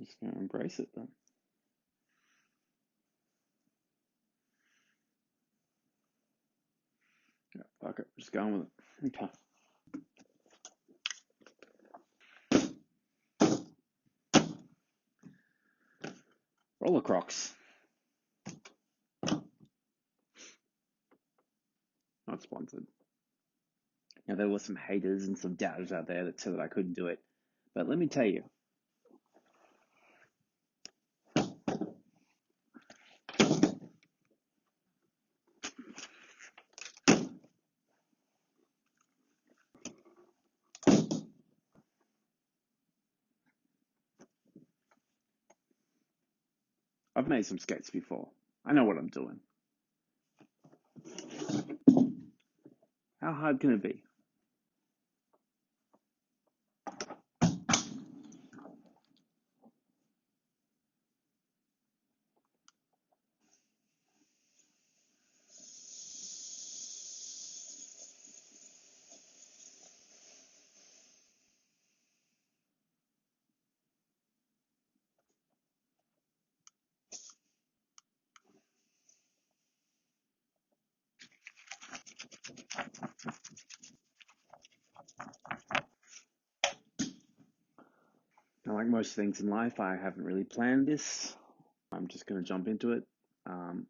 just gonna embrace it then. Yeah, fuck it, just going with it. Okay. Roller Crocs. Not sponsored. Now, there were some haters and some doubters out there that said that I couldn't do it. But let me tell you, I've made some skates before. I know what I'm doing. How hard can it be? Now, like most things in life, I haven't really planned this. I'm just going to jump into it.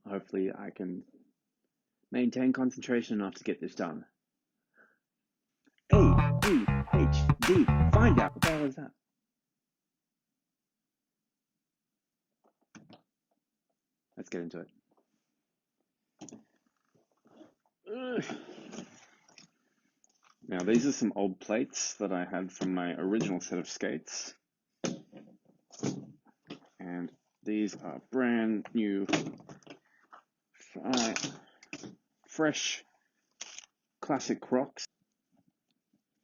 Hopefully, I can maintain concentration enough to get this done. A-D-H-D. Find out. What the hell is that? Let's get into it. Ugh. Now, these are some old plates that I had from my original set of skates. And these are brand new, fresh, classic Crocs.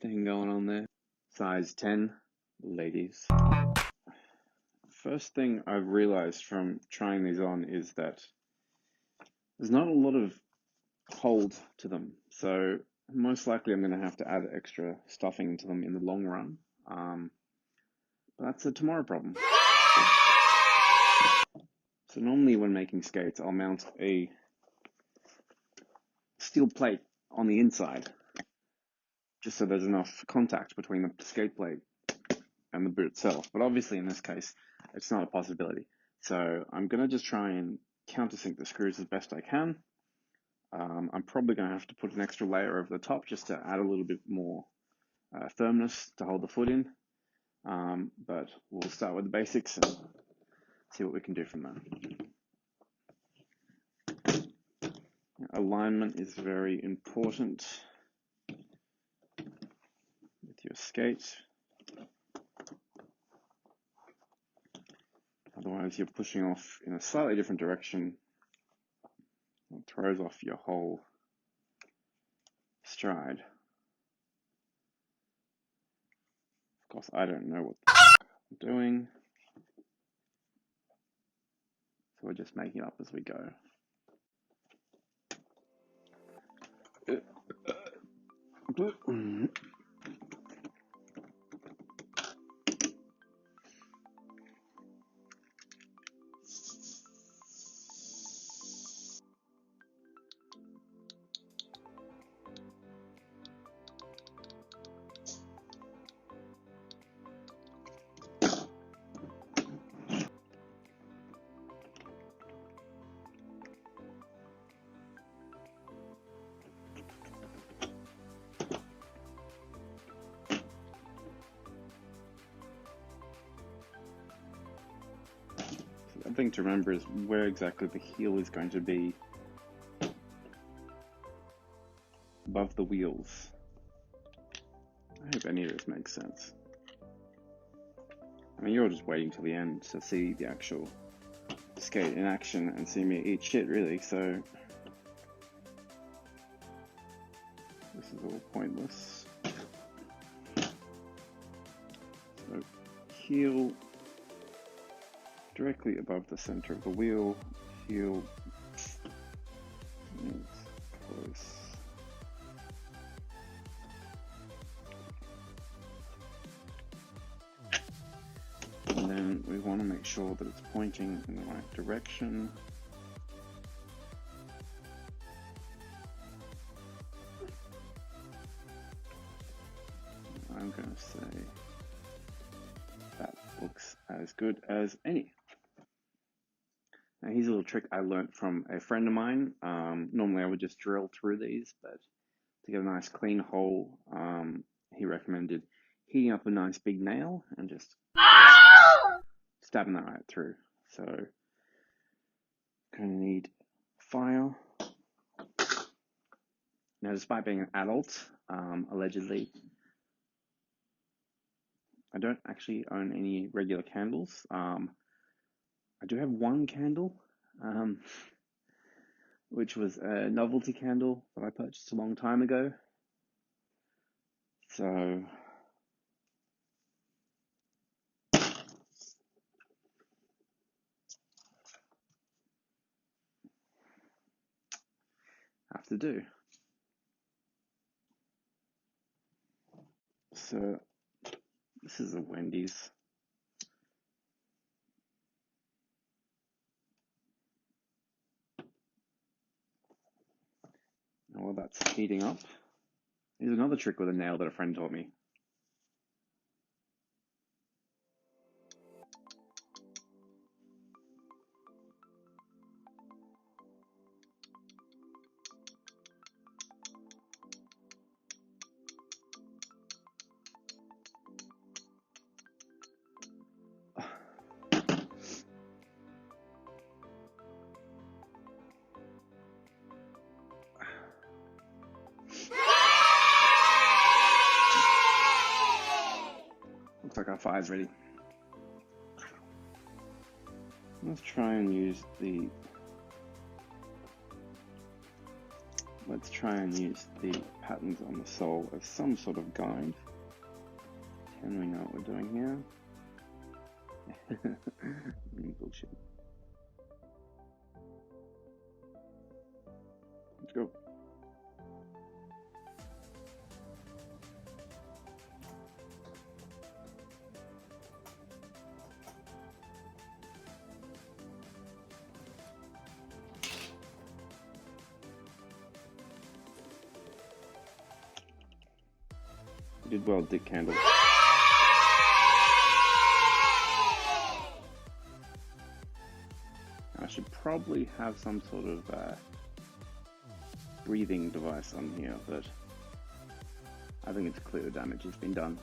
Thing going on there. Size 10, ladies. First thing I've realized from trying these on is that there's not a lot of hold to them. So most likely I'm going to have to add extra stuffing to them in the long run. But that's a tomorrow problem. So normally when making skates, I'll mount a steel plate on the inside, just so there's enough contact between the skate plate and the boot itself. But obviously in this case, it's not a possibility. So I'm going to just try and countersink the screws as best I can. I'm probably going to have to put an extra layer over the top just to add a little bit more firmness to hold the foot in. But we'll start with the basics and see what we can do from there. Alignment is very important with your skate. Otherwise, you're pushing off in a slightly different direction. It throws off your whole stride. Of course, I don't know what the fuck I'm doing. So we're just making it up as we go. The thing to remember is where exactly the heel is going to be above the wheels. I hope any of this makes sense. I mean, you're just waiting till the end to see the actual skate in action and see me eat shit, really, so this is all pointless. So, heel directly above the center of the wheel, heel is close. And then we want to make sure that it's pointing in the right direction. I'm going to say that looks as good as any. Now here's a little trick I learned from a friend of mine. Normally I would just drill through these, but to get a nice clean hole, he recommended heating up a nice big nail and just stabbing that right through. So, going to need fire. Now, despite being an adult, allegedly, I don't actually own any regular candles. I do have one candle, which was a novelty candle that I purchased a long time ago. So, have to do. So, this is a Wendy's. Now, while that's heating up, here's another trick with a nail that a friend taught me. Looks like our fire's ready. Let's try and use the patterns on the sole as some sort of guide. Can we know what we're doing here? Bullshit. Let's go. You did well, Dick Candle. I should probably have some sort of breathing device on here, but I think it's clear the damage has been done.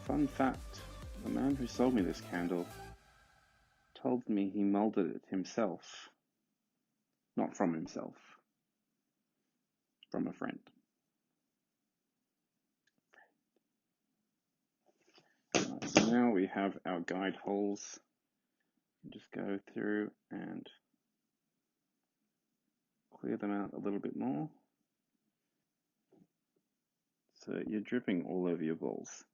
Fun fact, the man who sold me this candle told me he molded it himself. Not from himself, from a friend. So now we have our guide holes. Just go through and clear them out a little bit more. So you're dripping all over your balls.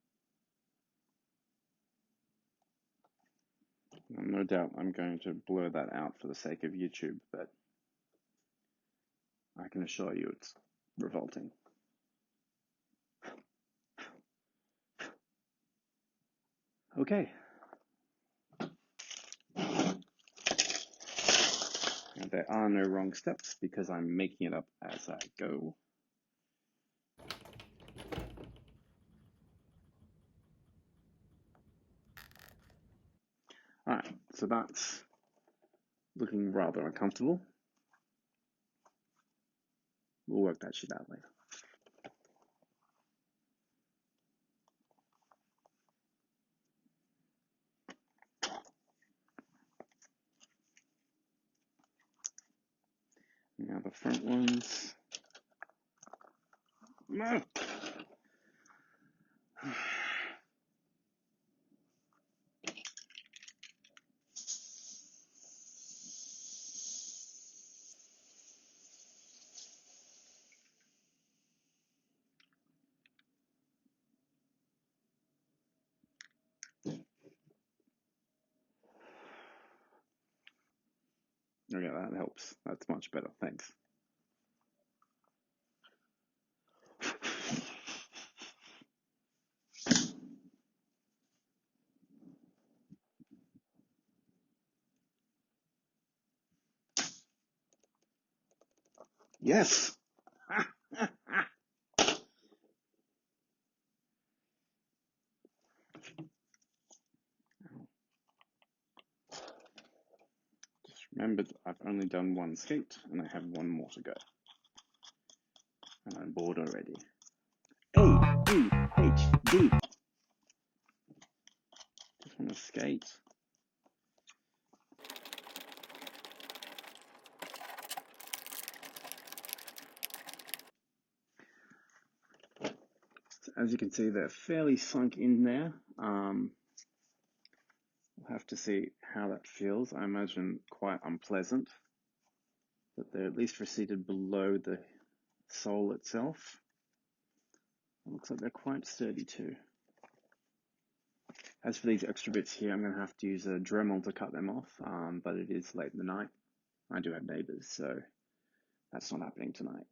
No doubt I'm going to blur that out for the sake of YouTube, but I can assure you it's revolting. Okay. And there are no wrong steps because I'm making it up as I go. Alright, so that's looking rather uncomfortable. We'll work that shit out later. Now the front ones. No. Okay, that helps. That's much better. Thanks. Yes! Just remembered I've only done one skate and I have one more to go. And I'm bored already. A, B, H, D. Just want to skate. So as you can see, they're fairly sunk in there. We'll have to see how that feels. I imagine quite unpleasant, but they're at least receded below the sole itself. It looks like they're quite sturdy too. As for these extra bits here, I'm going to have to use a Dremel to cut them off, but it is late in the night. I do have neighbours, so that's not happening tonight.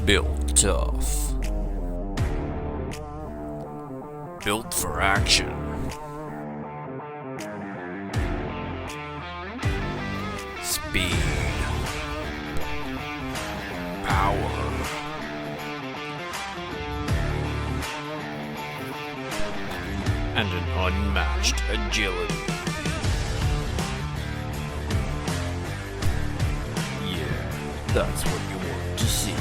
Built tough. Built for action. Speed. Power. And an unmatched agility. Yeah, that's what you want to see.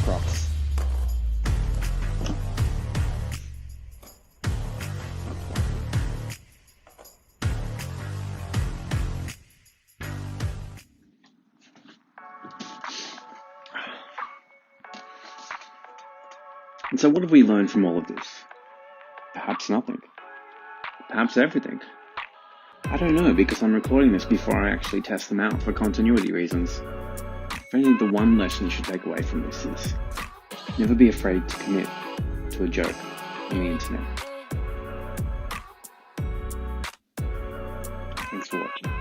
Crocs. And so what have we learned from all of this? Perhaps nothing. Perhaps everything. I don't know, because I'm recording this before I actually test them out for continuity reasons. If only the one lesson you should take away from this is never be afraid to commit to a joke on the internet. Thanks for watching.